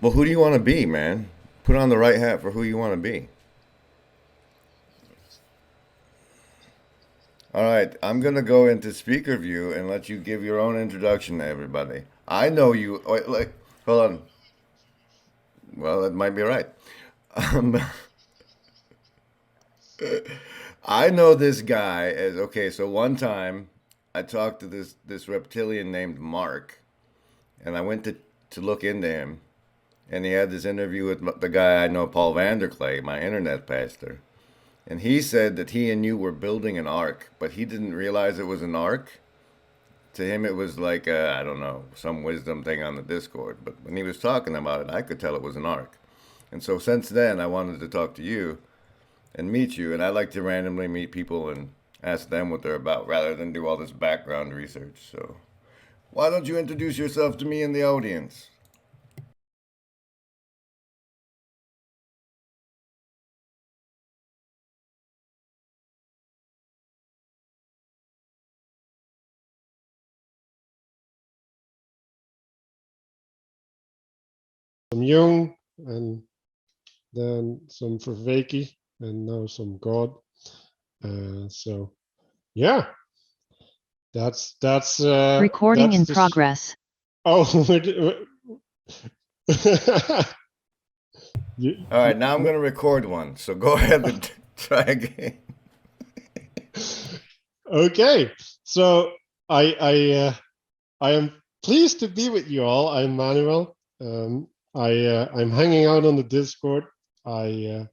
Well, who do you want to be, man? Put on the right hat for who you want to be. All right, I'm gonna go into speaker view and let you give your own introduction to everybody. I know you. Wait, like, hold on. Well, that might be right. Um, I know this guy as okay. So one time, I talked to this reptilian named Mark, and I went to look into him, and he had this interview with the guy I know, Paul Vanderklay, my internet pastor. And he said that he and you were building an ark, but he didn't realize it was an ark. To him, it was like, I don't know, some wisdom thing on the Discord. But when he was talking about it, I could tell it was an ark. And so since then, I wanted to talk to you and meet you. And I like to randomly meet people and ask them what they're about rather than do all this background research. So why don't you introduce yourself to me in the audience? Some Jung, and then some Vervaeke, and now some God. So yeah, Recording that's in this. progress. Oh, you, All right, you, now I'm going to record one. So go ahead and try again. okay. So I am pleased to be with you all. I'm Manuel. I'm hanging out on the Discord. I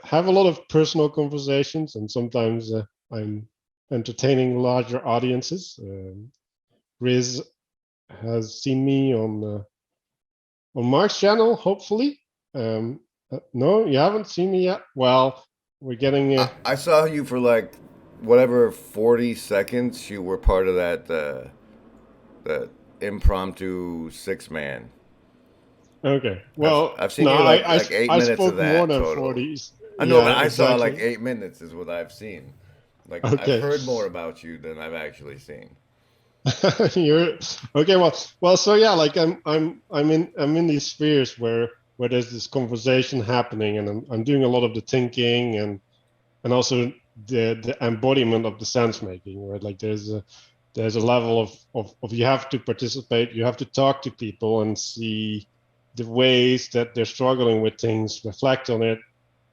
have a lot of personal conversations, and sometimes I'm entertaining larger audiences. Riz has seen me on Mark's channel, hopefully. No, you haven't seen me yet. Well, we're getting. I saw you for like whatever 40 seconds. You were part of that the impromptu six man. Okay. I've Well, I've seen no, you like 8 I minutes of spoke more that than total. 40. I know, but Yeah, I saw like exactly. 8 minutes is what I've seen. Like I've Okay. heard more about you than I've actually seen. You're okay. Well. So yeah, like I'm in these spheres where there's this conversation happening, and I'm doing a lot of the thinking and also the embodiment of the sense making. Right, like there's a level of you have to participate, you have to talk to people and see the ways that they're struggling with things, reflect on it,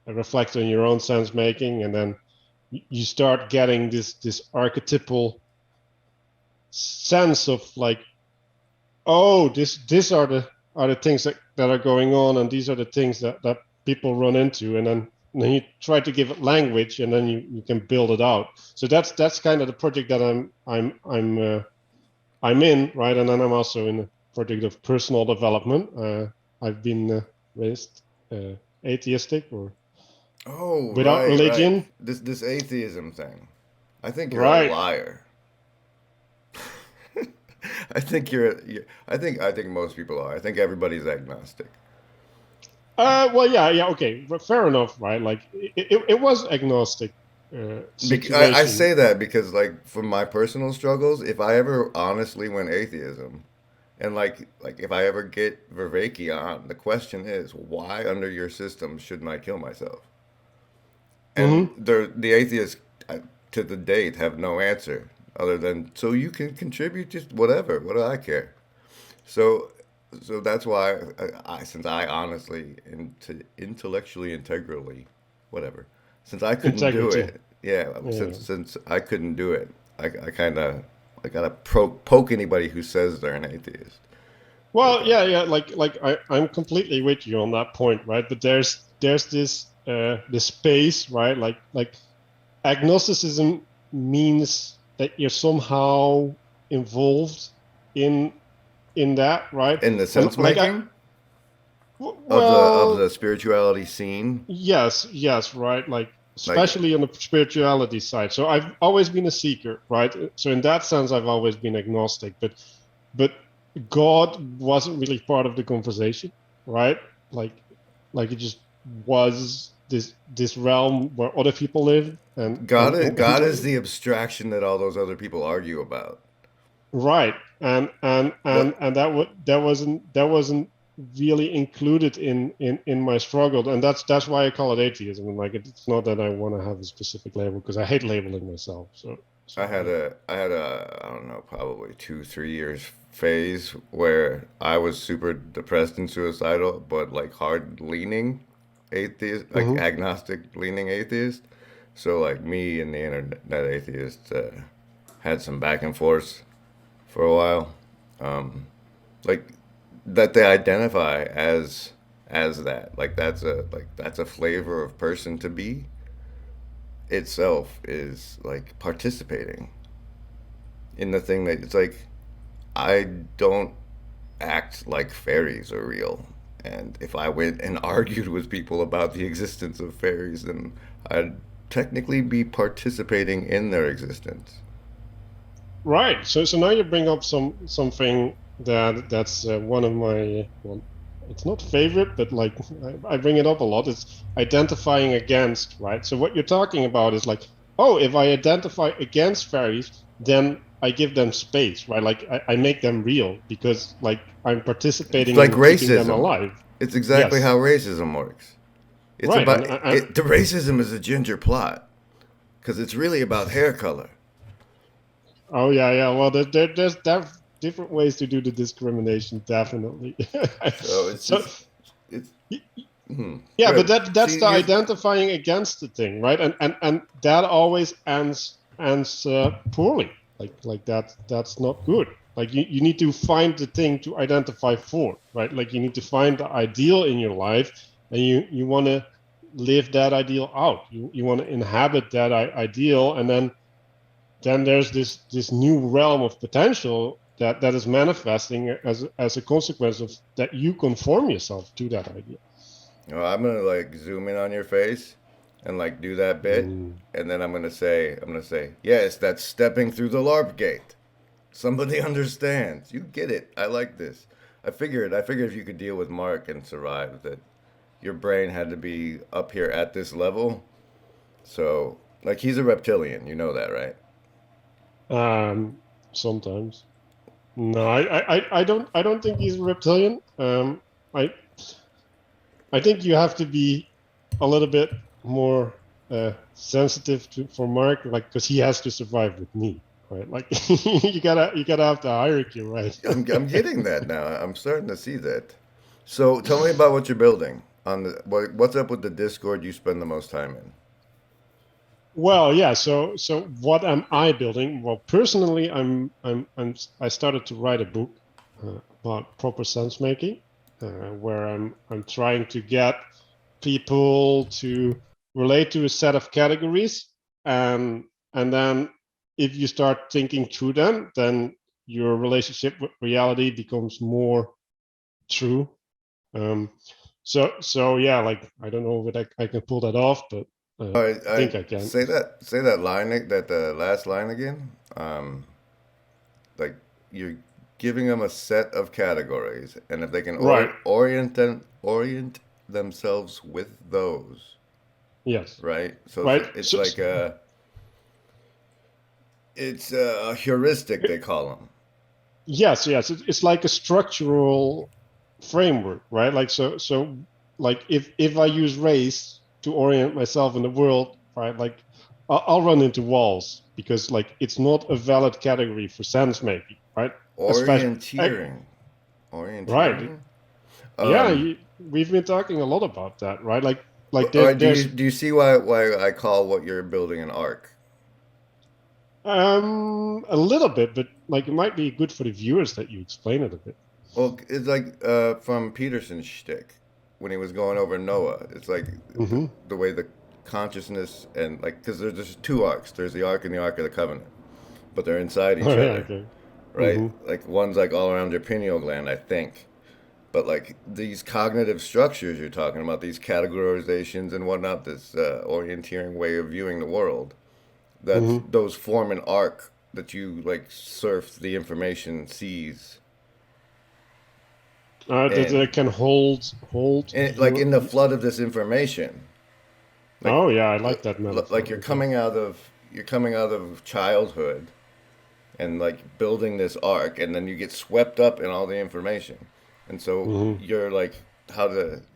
and reflect on your own sense making, and then you start getting this archetypal sense of like, oh, these are the things that are going on, and these are the things that people run into, and then you try to give it language, and then you can build it out. So that's kind of the project that I'm in, right? And then I'm also in a project of personal development. I've been raised atheistic or Oh, without right. religion, This atheism thing. I think you're a right? liar. I think most people are. I think everybody's agnostic. Well, yeah, okay, but fair enough, right? Like it was agnostic I situation. say that because, like, from my personal struggles, if I ever honestly went atheism, and like if I ever get Vervaeke on, the question is, why under your system shouldn't I kill myself? And Hmm. the atheists to the date have no answer other than so you can contribute just whatever. What do I care? So so that's why since I honestly intellectually integrally whatever since I couldn't do Integrity. it, yeah, Yeah. since I couldn't do it, I kind of I gotta poke anybody who says they're an atheist with Well, that. yeah. Like I'm completely with you on that point, right? But there's this space, right? Like agnosticism means that you're somehow involved in in that, right? In the And sense like making of well, the spirituality scene, yes, right. Like like especially on the spirituality side. So I've always been a seeker, right? So in that sense, I've always been agnostic, but God wasn't really part of the conversation, right? Like like it just was this realm where other people live God is the abstraction that all those other people argue about. right. And But that wasn't really included in my struggle, and that's why I call it atheism. And like it's not that I want to have a specific label because I hate labeling myself. So yeah. I don't know, probably 2 3 years phase where I was super depressed and suicidal, but like hard leaning atheist, like Hmm. agnostic leaning atheist. So like me and the internet atheist had some back and forth for a while. Like that they identify as that. That's a flavor of person to be itself is like participating in the thing that it's like I don't act like fairies are real. And if I went and argued with people about the existence of fairies, then I'd technically be participating in their existence. Right. So now you bring up something that's one of my, well, it's not favorite, but like I bring it up a lot. It's identifying against, right? So what you're talking about is like, oh, if I identify against fairies, then I give them space, right? Like I make them real because like I'm It's participating like in keeping them racism. alive. It's exactly Yes. how racism works. It's Right. about it. The racism is a ginger plot because it's really about hair color. Oh yeah, yeah. Well, there's different ways to do the discrimination, definitely. So it's So just it's yeah, but good. that's See, the you're identifying against the thing, right? And that always ends poorly. Like that's not good. Like you need to find the thing to identify for, right? Like you need to find the ideal in your life, and you want to live that ideal out. You want to inhabit that ideal, and then there's this new realm of potential that is manifesting as a consequence of that you conform yourself to that idea. I'm gonna like zoom in on your face and like do that bit, Mm. and then I'm gonna say, yes, that's stepping through the LARP gate. Somebody understands. You get it. I like this. I figured if you could deal with Mark and survive, that your brain had to be up here at this level. So, like, he's a reptilian. You know that, right? Sometimes. No, I don't think he's a reptilian. I I think you have to be a little bit more sensitive to for Mark, like because he has to survive with me, right? Like you gotta have the hierarchy, right? I'm getting that now. I'm starting to see that. So, tell me about what you're building on what's up with the Discord you spend the most time in. Well, yeah. So what am I building? Well, personally, I started to write a book about proper sense making, where I'm trying to get people to relate to a set of categories, and and then if you start thinking through them, then your relationship with reality becomes more true. Um, so yeah, like I don't know if I can pull that off, but All right, I think I can. say that line that the last line again. Like you're giving them a set of categories, and if they can Right. orient themselves with those, Yes. right? So Right. it's like a heuristic they call them. Yes. Yes. It's like a structural framework, right? Like so like if I use race to orient myself in the world, right? Like I'll run into walls because like it's not a valid category for sense making, right? Especially Orienteering, right. orienteering. Yeah, Um, we've been talking a lot about that, right? Like all right, there's do you see why I call what you're building an arc? a little bit, but like it might be good for the viewers that you explain it a bit. Well, it's like from Peterson's shtick when he was going over Noah. It's like Mm-hmm. the way the consciousness and like because there's two arcs. There's the arc and the arc of the covenant, but they're inside Oh each yeah, other, okay. right? Mm-hmm. Like one's like all around your pineal gland, I think. But like these cognitive structures you're talking about, these categorizations and whatnot, this orienteering way of viewing the world, that Mm-hmm. those form an arc that you like surf the information sees That in. can hold And like your. in the flood of this information, like Oh yeah, I like that metaphor. like Okay. you're coming out of childhood and like building this arc, and then you get swept up in all the information, And so Hmm. you're like,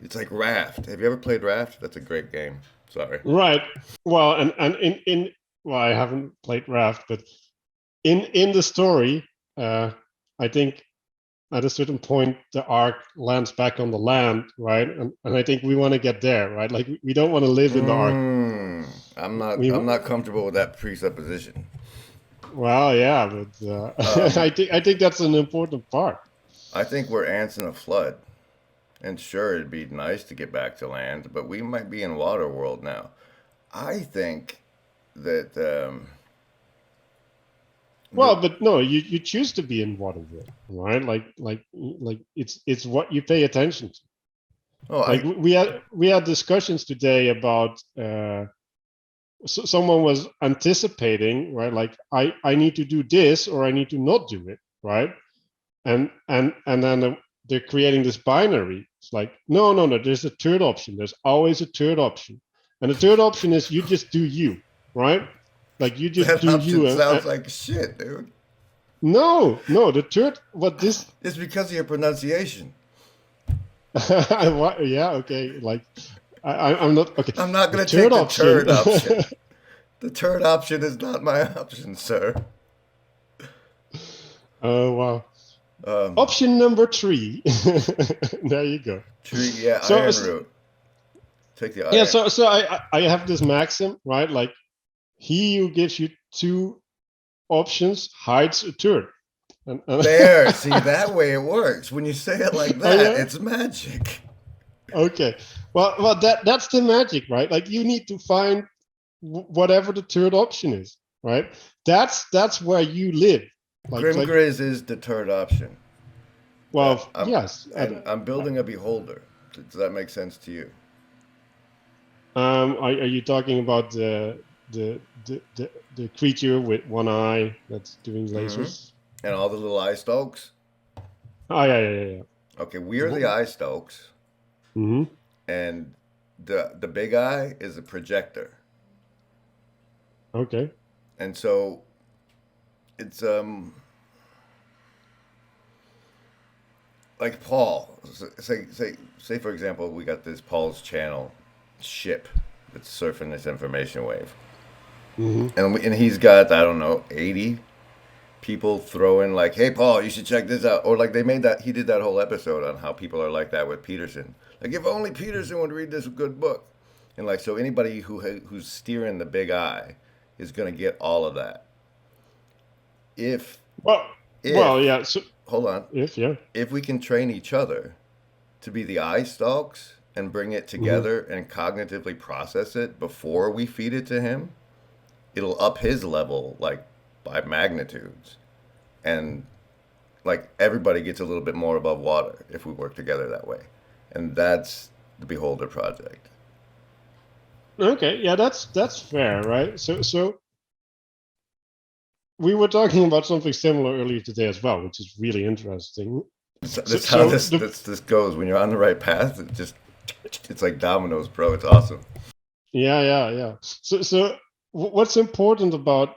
it's like Raft. Have you ever played Raft? That's a great game. Sorry. Right. Well, and in well, I haven't played Raft, but in the story, uh, I think at a certain point the ark lands back on the land, right? And I think we want to get there, right? Like we don't want to live in the ark. I'm We not comfortable with that presupposition. Well, yeah, but Um, I think that's an important part. I think we're ants in a flood. And sure, it'd be nice to get back to land, but we might be in water world now. I think that the Well, but no, you choose to be in Waterville, right? Like it's what you pay attention to. oh Like I we had discussions today about someone was anticipating, right? Like I need to do this or I need to not do it, right? And then they're creating this binary. It's like no. There's a third option. There's always a third option, and the third option is you just do you, right? Like you just that do option you. sounds like shit, dude. No. The third what this It's because of your pronunciation. yeah, okay. Like I'm not okay. I'm not The gonna third take the option. turd option. The turd option is not my option, sir. Oh wow. Um, Option number three. There you go. tree, yeah, So iron root. Take the yeah, iron. so I have this maxim, right? Like he who gives you two options hides a third. There, see that way it works. When you say it like Oh that, yeah. it's magic. Okay. Well, that's the magic, right? Like you need to find whatever the third option is, right? That's where you live. Grim Like Grizz is the third option. well, I'm yes. and I'm building a beholder. Does that make sense to you? Are you talking about the creature with one eye that's doing Mm-hmm. lasers? And all the little eye stalks. Oh yeah. Okay, we are the eye stalks, Mm-hmm. and the big eye is a projector, Okay. and so it's like Paul. Say for example, we got this Paul's channel ship that's surfing this information wave, Mm-hmm. and he's got I don't know 80 people throw in like, "Hey, Paul, you should check this out," or like he did that whole episode on how people are like that with Peterson. Like, if only Peterson would read this good book, and like so anybody who's steering the big eye is gonna get all of that. If Well, well, if yeah. So hold on, if yeah. if we can train each other to be the eye stalks and bring it Mm-hmm. together and cognitively process it before we feed it to him, it'll up his level like by magnitudes. And like everybody gets a little bit more above water if we work together that way. And that's the Beholder project. Okay, yeah, that's fair, right? So we were talking about something similar earlier today as well, which is really interesting. So That's how so the this goes. When you're on the right path, it's like dominoes, bro. It's awesome. yeah. So what's important about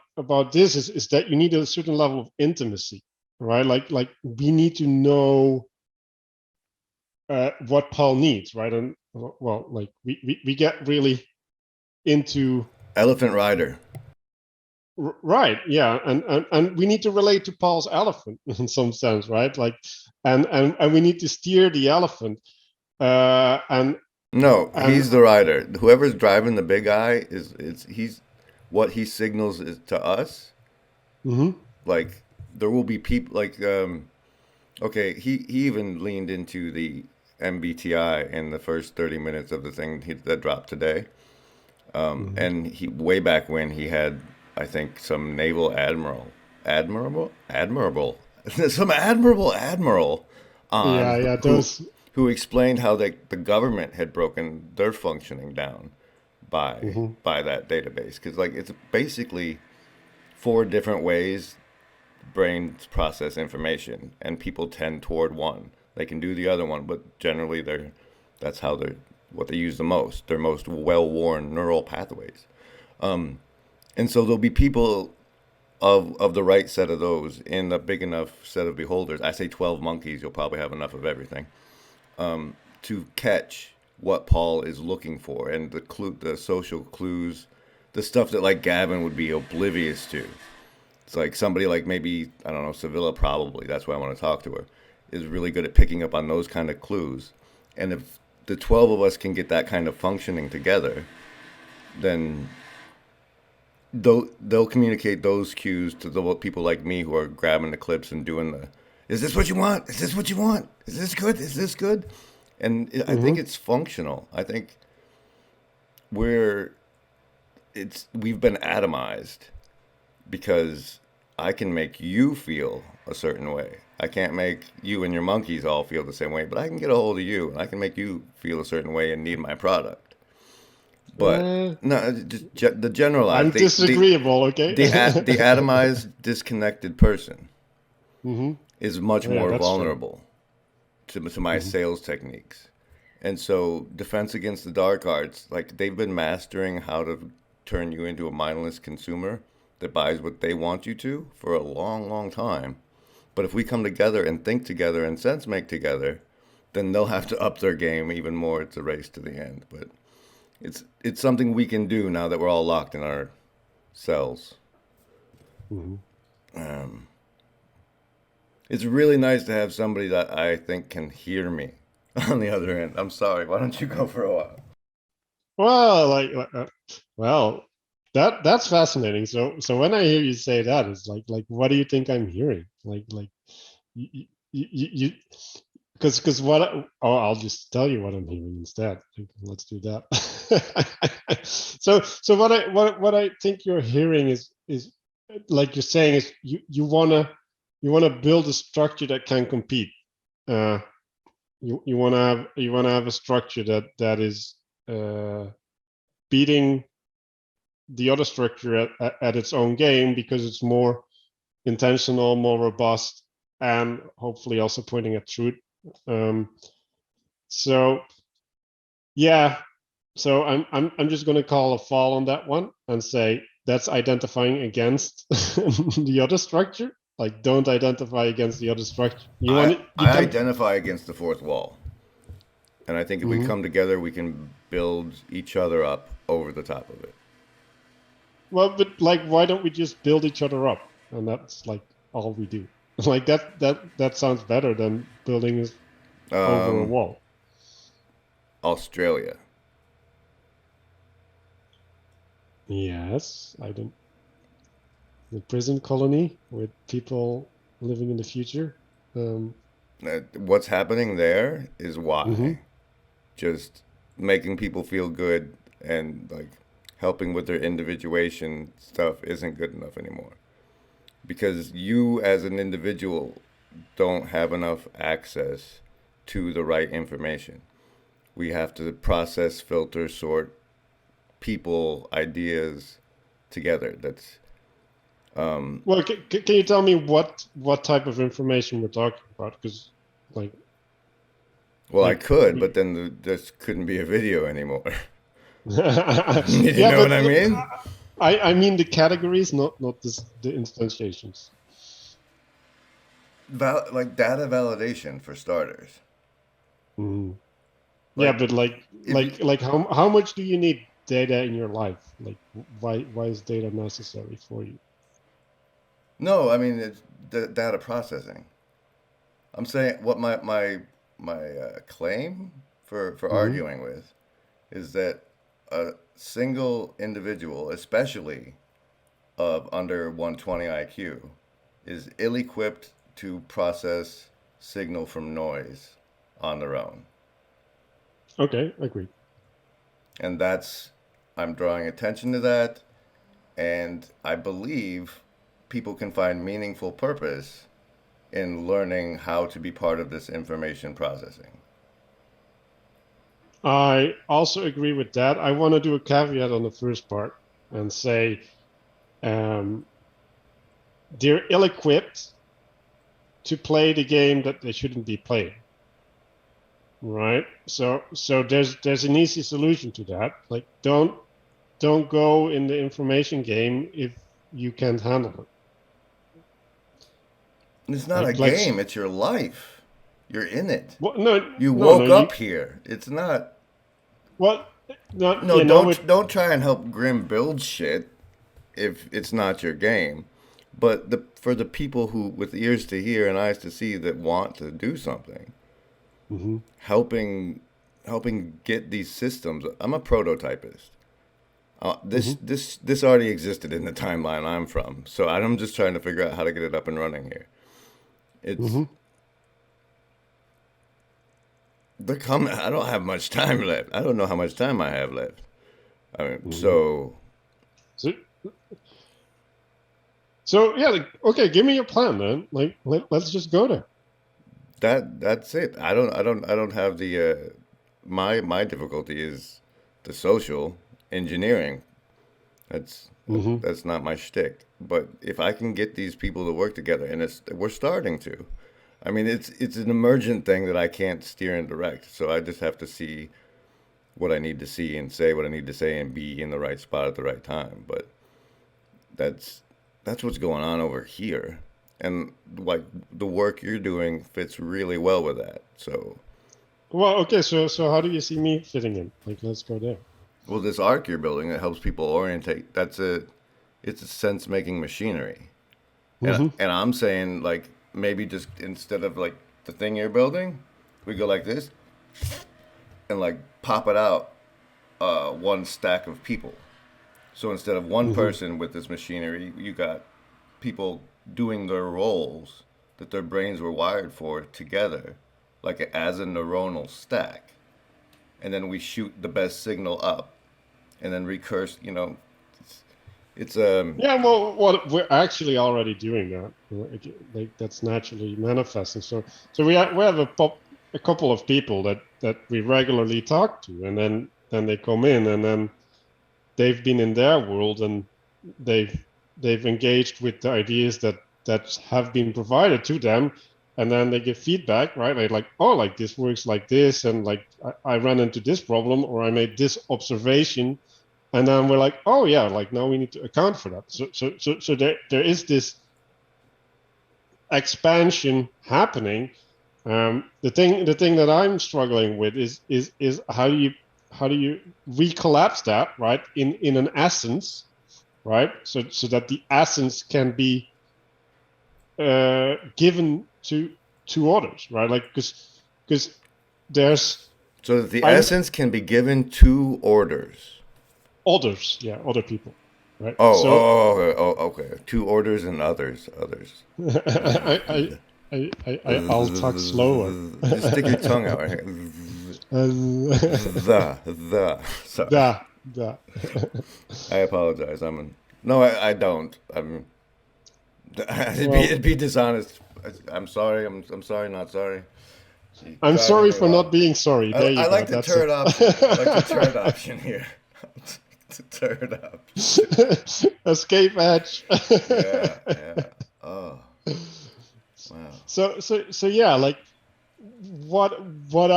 this is that you need a certain level of intimacy, right? Like we need to know what Paul needs, right? And well, like we get really into Elephant Rider. right, yeah, and we need to relate to Paul's elephant in some sense, right? Like, and we need to steer the elephant, and No, and he's the rider. Whoever's driving the big eye he's what he signals is to us. mhm. Like there will be people like okay, he even leaned into the MBTI in the first 30 minutes of the thing that dropped today. Mhm. And he way back when he had I think some naval admirable some admiral on Yeah, who those. who explained how the government had broken their functioning down Mhm. by that database because like it's basically four different ways brains process information and people tend toward one. They can do the other one, but generally that's how they're what they use the most, their most well-worn neural pathways. And so there'll be people of the right set of those in a big enough set of beholders. I say 12 monkeys, you'll probably have enough of everything to catch what Paul is looking for and the social clues, the stuff that like Gavin would be oblivious to. It's like somebody like maybe, I don't know, Sevilla probably, that's why I want to talk to her, is really good at picking up on those kind of clues. And if the 12 of us can get that kind of functioning together, then they'll communicate those cues to the people like me who are grabbing the clips and doing the, is this what you want? Is this what you want? Is this good? Is this good? And I think Mm-hmm. it's functional. I think we're we've been atomized because I can make you feel a certain way. I can't make you and your monkeys all feel the same way, but I can get a hold of you and I can make you feel a certain way and need my product. But Uh, no, just the generalized, I'm disagreeable. Okay. the atomized, disconnected person Mm-hmm. is much Oh, yeah, more that's true. vulnerable to my Mm-hmm. sales techniques. And so, Defense Against the Dark Arts, like they've been mastering how to turn you into a mindless consumer that buys what they want you to for a long, long time. But if we come together and think together and sense make together, then they'll have to up their game even more. It's a race to the end. But it's something we can do now that we're all locked in our cells. Mm-hmm. Um, it's really nice to have somebody that I think can hear me on the other end. I'm sorry. Why don't you go for a while? Well, well, that's fascinating. So when I hear you say that, it's like what do you think I'm hearing? Like you because oh, I'll just tell you what I'm hearing instead. Let's do that. So what I think you're hearing is like you're saying is you wanna build a structure that can compete. Uh, you wanna have a structure that is uh, beating the other structure at its own game because it's more intentional, more robust, and hopefully also pointing at truth. Um, so yeah, so I'm just going to call a fall on that one and say that's identifying against the other structure. Like, don't identify against the other structure. You want I it, you I can. identify against the fourth wall, and I think if we Mhm. come together, we can build each other up over the top of it. Well, but like, why don't we just build each other up? And that's like all we do. Like that sounds better than building us over a Um, wall. Australia. Yes, I don't. The prison colony with people living in the future. Um, What's happening there is mhm. why. Just making people feel good and like helping with their individuation stuff isn't good enough anymore. Because you as an individual don't have enough access to the right information. We have to process, filter, sort people, ideas together. That's Well, can you tell me what type of information we're talking about? Because like well, I like could, but we, then this couldn't be a video anymore. You yeah, know but what I mean? I mean the categories, not the instantiations. Like data validation for starters. Mhm. Yeah, Like but like if you, like like how much do you need data in your life? Like why is data necessary for you? no, I mean it's data processing. I'm saying what my claim for Hmm. arguing with is that a single individual, especially of under 120 IQ, is ill-equipped to process signal from noise on their own. Okay, agreed. And that's, I'm drawing attention to that, and I believe people can find meaningful purpose in learning how to be part of this information processing. I also agree with that. I want to do a caveat on the first part and say um, they're ill-equipped to play the game that they shouldn't be playing, right? So there's an easy solution to that. Like don't go in the information game if you can't handle it. It's not a like game, it's your life. You're in it. what? No, You no. woke You up here. It's not. what? Not No, you know it. don't try and help Grim build shit if it's not your game. But for the people who with ears to hear and eyes to see that want to do something, Hmm. helping get these systems. I'm a prototypist. Hmm. This already existed in the timeline I'm from, so I'm just trying to figure out how to get it up and running here. It's Hmm. the comment. I don't have much time left. I don't know how much time I have left. I mean, Hmm. so So, so yeah, like okay, give me your plan, man. Like let's just go there. that's it. I don't have the my difficulty is the social engineering. That's Hmm. that's not my shtick. But if I can get these people to work together, and we're starting to. I mean, it's an emergent thing that I can't steer and direct. So I just have to see what I need to see and say what I need to say and be in the right spot at the right time. But that's that's what's going on over here, and like the work you're doing fits really well with that. So, Well, okay, so how do you see me fitting in? Like, let's go there. well, this arc you're building that helps people orientate. It's a sense making machinery. Hmm. And I'm saying like maybe just instead of like the thing you're building, we go like this and like pop it out one stack of people. So instead of one Hmm. person with this machinery, you got people doing their roles that their brains were wired for together, like as a neuronal stack. And then we shoot the best signal up, and then recurse. It's Yeah, well, we're actually already doing that. Like that's naturally manifesting. So we have a couple of people that we regularly talk to, and then they come in, and then they've been in their world, and they've they've engaged with the ideas that have been provided to them, and then they give feedback, right? Like oh, like this works like this, and like I ran into this problem, or I made this observation, and then we're like oh yeah, like now we need to account for that. So there is this expansion happening. The thing that I'm struggling with is how do you recollapse that, right, in an essence, right, so that the essence can be given to others, right, like because there's so that the I'm essence can be given to orders. others, yeah, other people, right, Oh, so okay. Two orders and others. I, I'll talk slower. Just stick your tongue out right here. The. Sorry. Da, da. I apologize. No, I don't. Well, it'd be dishonest. I'm sorry. I'm sorry. Not sorry. You I'm tried to sorry me for wrong. not being sorry. There you I go. like the That's turd option. I like the turd it. option here. The turd option. Escape hatch. Yeah, yeah. Oh, wow. So yeah, like what what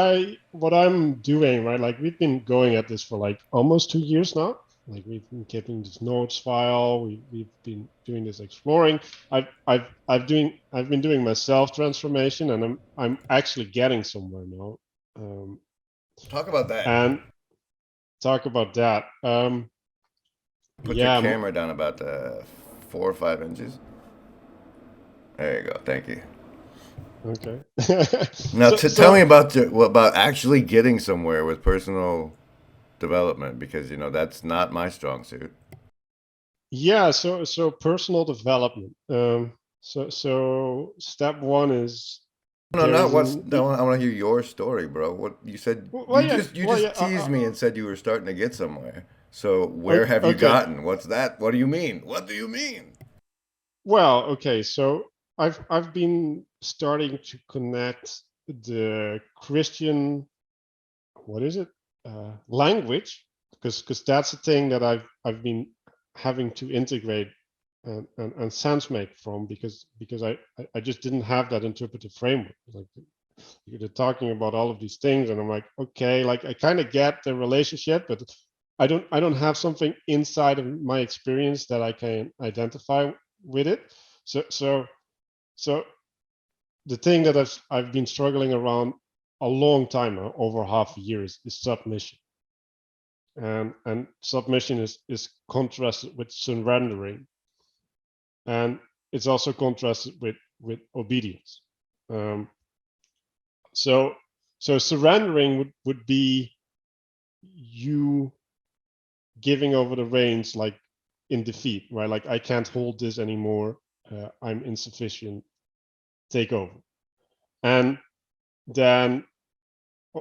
I'm doing, right? Like we've been going at this for like almost 2 years now. Like we've been keeping this notes file. We've been doing this exploring. I've been doing my self transformation, and I'm actually getting somewhere now. Um, Talk about that. and talk about that. Put your Yeah. camera down about 4 or 5 inches. There you go. Thank you. Okay. Now, so tell me so about about actually getting somewhere with personal development because that's not my strong suit. yeah. So personal development. So step one is No, there not is what's. an No, I want to hear your story, bro. What you said? well yeah You well just yeah teased me and said you were starting to get somewhere. So where have you okay. gotten? What's that? What do you mean? What do you mean? Well, okay. So I've been starting to connect the Christian, what is it, language, because that's the thing that I've been having to integrate and sense make from, because I just didn't have that interpretive framework. Like you're talking about all of these things, and I'm like, okay, like I kind of get the relationship, but I don't have something inside of my experience that I can identify with it. So so so the thing that I've been struggling around a long time now, over half a year, is submission. And submission is contrasted with surrendering, and it's also contrasted with obedience. Um, so so surrendering would be you giving over the reins, like in defeat, right? Like, I can't hold this anymore. I'm insufficient. Take over. And then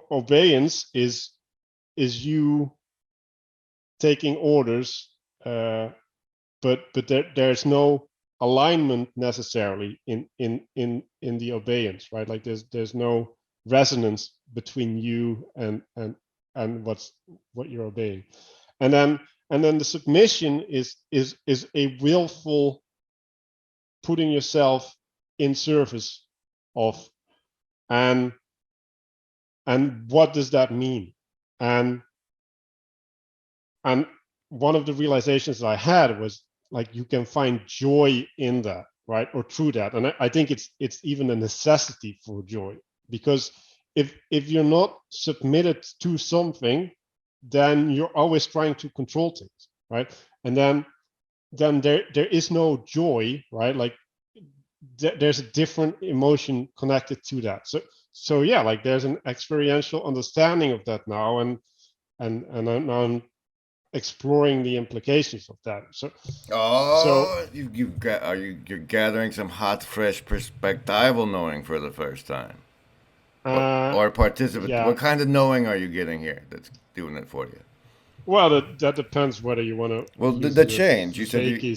obedience is you taking orders, but there's no alignment necessarily in the obedience, right? Like, there's no resonance between you and what you're obeying. And then the submission is a willful putting yourself in service of. And what does that mean? And one of the realizations that I had was, like, you can find joy in that, right? Or through that. And I think it's even a necessity for joy, because if you're not submitted to something, then you're always trying to control things, right? And then there is no joy, right? Like, there's a different emotion connected to that. So yeah, like, there's an experiential understanding of that now, and I'm exploring the implications of that. So you've got you're gathering some hot, fresh perspectival knowing for the first time, or participant. yeah. What kind of knowing are you getting here that's doing it for you? Well, that depends whether you want to Well, use the the change you said you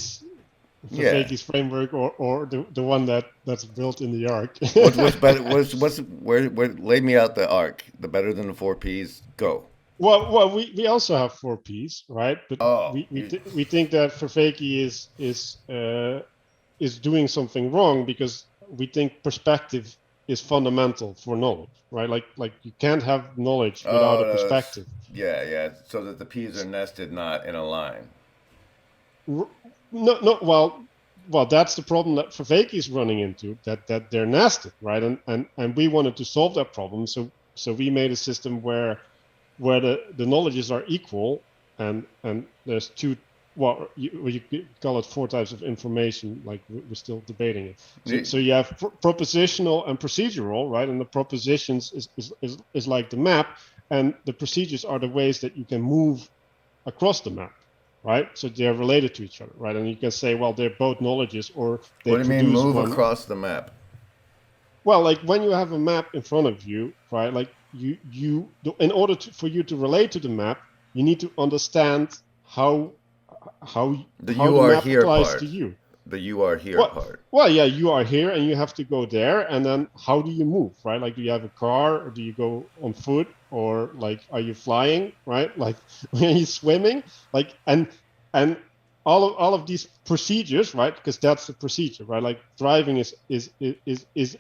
yeah. Vervaeke's framework, or the one that's built in the Arc. What's better? What's where? Lay me out the arc. The better than the four P's. Go. Well, we also have four P's, right? But Oh, we think that Vervaeke is doing something wrong, because we think perspective is fundamental for knowledge, right? Like you can't have knowledge without a oh, perspective. yeah. So that the P's are nested, not in a line. No, no. Well, that's the problem that Vervaeke is running into. That they're nested, right? And we wanted to solve that problem. So we made a system where the knowledges are equal, and there's two. Well, you call it four types of information. Like, we're still debating it. So you have propositional and procedural, right? And the propositions is like the map, and the procedures are the ways that you can move across the map, right? So they're related to each other, right? And you can say, well, they're both knowledges, or they What do you mean produce move one. across the map? Well, like, when you have a map in front of you, right? Like, in order for you to relate to the map, you need to understand how The how you the are map here applies to part. you. The you are here Well, part. well, yeah, you are here and you have to go there, and then how do you move, right? Like, do you have a car, or do you go on foot, or, like, are you flying, right? Like, are you swimming? Like, and all of these procedures, right? Because that's the procedure, right? Like, driving is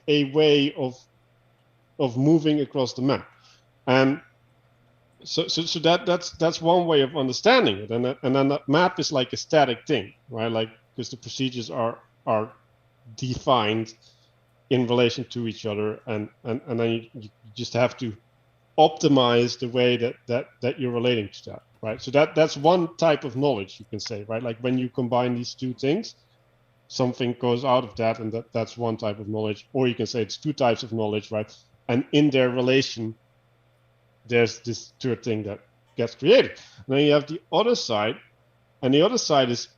a way of moving across the map. And so that's one way of understanding it. And then that map is like a static thing, right? Like, because the procedures are defined in relation to each other, and then you just have to optimize the way that you're relating to that, right? So that's one type of knowledge, you can say, right? Like, when you combine these two things, something goes out of that, and that's one type of knowledge. Or you can say it's two types of knowledge, right? And in their relation, there's this third thing that gets created. And then you have the other side, and the other side is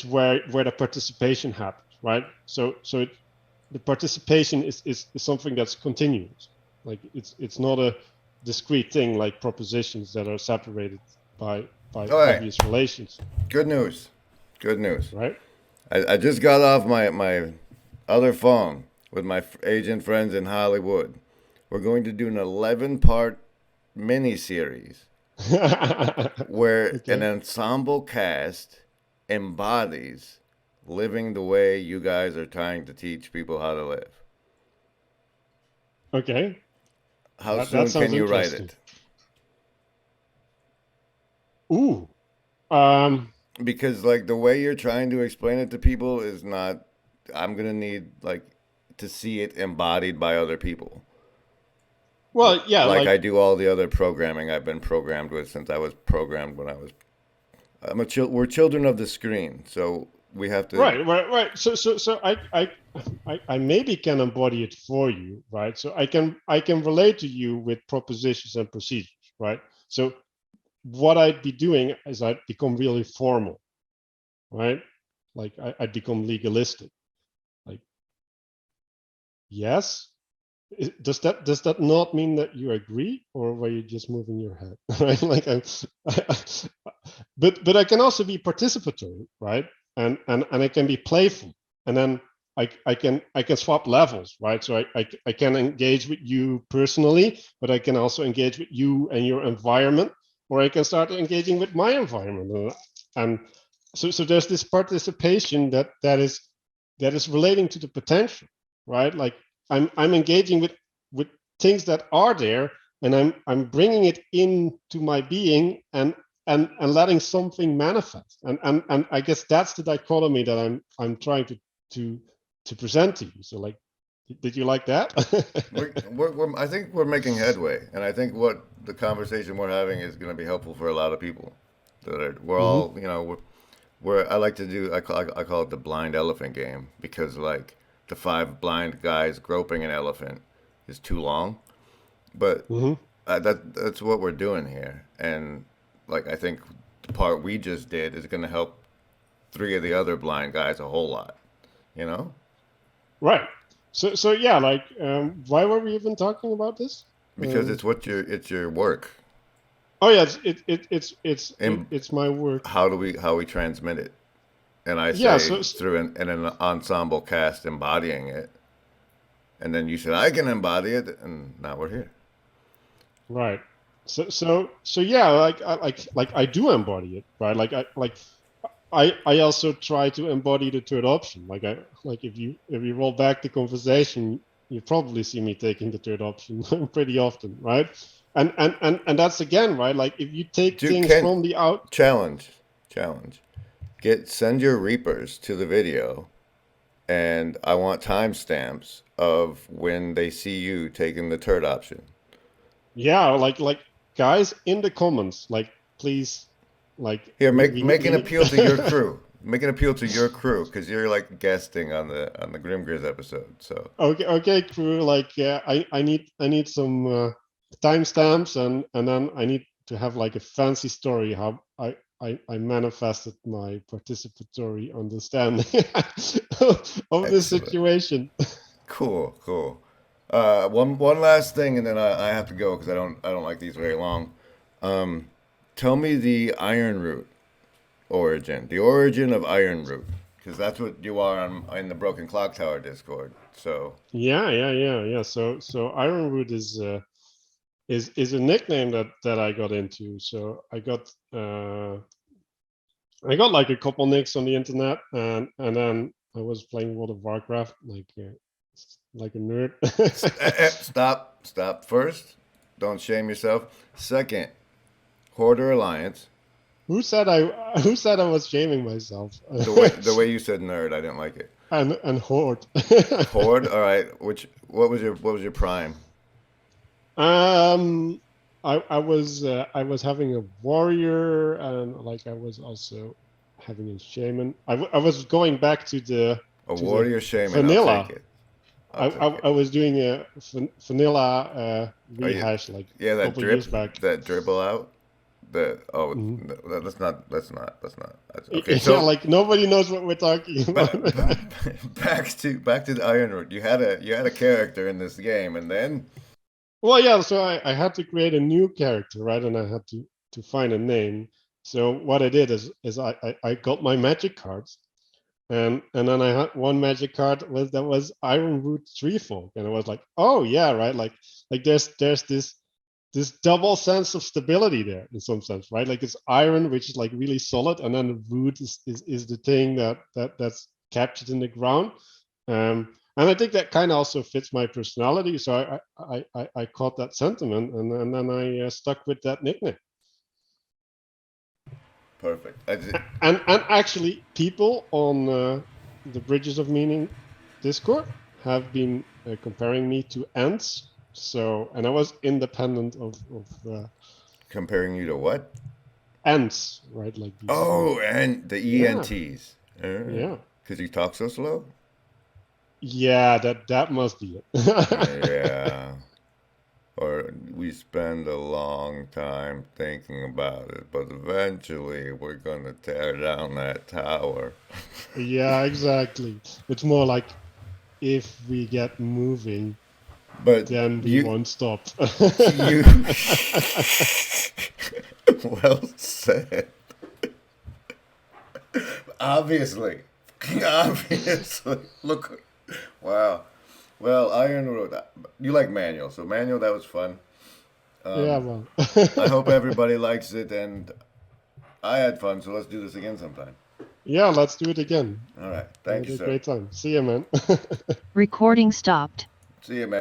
where the participation happens, right? So the participation is something that's continuous. Like, it's not a discrete thing, like propositions that are separated by All right. obvious relations, Good news. Good news. right? I just got off my other phone with my agent friends in Hollywood. We're going to do an 11-part mini-series where an Okay. ensemble cast embodies living the way you guys are trying to teach people how to live. Okay. How That soon can sounds you write interesting. it? Ooh. Um. Because like the way you're trying to explain it to people is not. I'm gonna need like to see it embodied by other people. Well, yeah, Like like I do all the other programming I've been programmed with since I was programmed when I was. We're children of the screen, so we have to. right. So I maybe can embody it for you, right? So I can relate to you with propositions and procedures, right? So what I'd be doing is I'd become really formal, right? Like I'd become legalistic. Like, yes, does that not mean that you agree, or were you just moving your head, right? Like but I can also be participatory, right? And I can be playful, and then I can swap levels, right? So I can engage with you personally, but I can also engage with you and your environment, or I can start engaging with my environment, and so there's this participation that is relating to the potential, right? Like I'm engaging with things that are there, and I'm bringing it into my being, and letting something manifest, and I guess that's the dichotomy that I'm trying to present to you. So, like, did you like that? I think we're making headway, and I think what the conversation we're having is going to be helpful for a lot of people. We're Hmm. all, we're I like to do. I call it the blind elephant game because like the five blind guys groping an elephant is too long, but Hmm. that's what we're doing here, and like I think the part we just did is going to help three of the other blind guys a whole lot. You know, Right. So yeah, like, why were we even talking about this? because it's your work. Oh yeah, And it's my work. how we transmit it? And I Yeah. say through an ensemble cast embodying it, and then you said I can embody it, and now we're here. Right. So yeah, like I do embody it, right? I also try to embody the third option. Like if you roll back the conversation, you probably see me taking the third option pretty often, right? And that's again, right? Like, if you take Do things can from the out. challenge challenge. Send your reapers to the video, and I want timestamps of when they see you taking the third option. Yeah, like guys in the comments, like, please, like, Here, make we an need. appeal to your crew. Make an appeal to your crew because you're like guesting on the Grim Grizz episode. So Okay, crew. Like, yeah, I need some timestamps, and then I need to have like a fancy story how I manifested my participatory understanding of the excellent, situation. cool. One last thing, and then I have to go because I don't like these very long. Tell me the Iron Root origin, the origin of Iron Root, because that's what you are in the Broken Clock Tower Discord. So Yeah. So Ironwood is a nickname that I got into. So I got like a couple nicks on the internet, and then I was playing World of Warcraft like a nerd. stop. First, don't shame yourself. Second, Hoarder Alliance. Who said I was shaming myself? The way you said nerd, I didn't like it. And horde. Horde. All right. What was your prime? um, I was having a warrior, and like I was also having a shaman. I was going back to the A to the warrior shaman. I'll take vanilla. it. I'll I, I, take it. I was doing a vanilla Are you? rehash like Yeah, a that couple years drip, back. that dribble out. The oh, Mhm. let's not. Okay. Yeah, So like nobody knows what we're talking back, about. back to the Iron Root. You had a character in this game, and then Well, yeah, so I had to create a new character, right? And I had to find a name. So what I did is I got my magic cards, and then I had one magic card that was Iron Root Tree Folk, and I was like, oh yeah, right? Like there's this double sense of stability there in some sense, right? Like, it's iron, which is like really solid, and then the root is the thing that's captured in the ground. And I think that kind of also fits my personality. So I caught that sentiment, and then I stuck with that nickname. perfect. And actually, people on the Bridges of Meaning Discord, have been comparing me to ants. So, and I was independent of Comparing you to what? ants, right? Like these. Oh, and the Yeah, ENTs. yeah, Because you talk so slow? yeah. That must be it. Yeah. Or we spend a long time thinking about it, but eventually we're gonna tear down that tower. Yeah, exactly. It's more like if we get moving, But then we you, won't stop. you, well said. Obviously, obviously. Look, wow. Well, Iron Road. You like Manual, so Manual that was fun. Yeah, well. I hope everybody likes it, and I had fun. So let's do this again sometime. Yeah, let's do it again. All right. I Thank had you, a sir. great time. See you, man. Recording stopped. See you, man.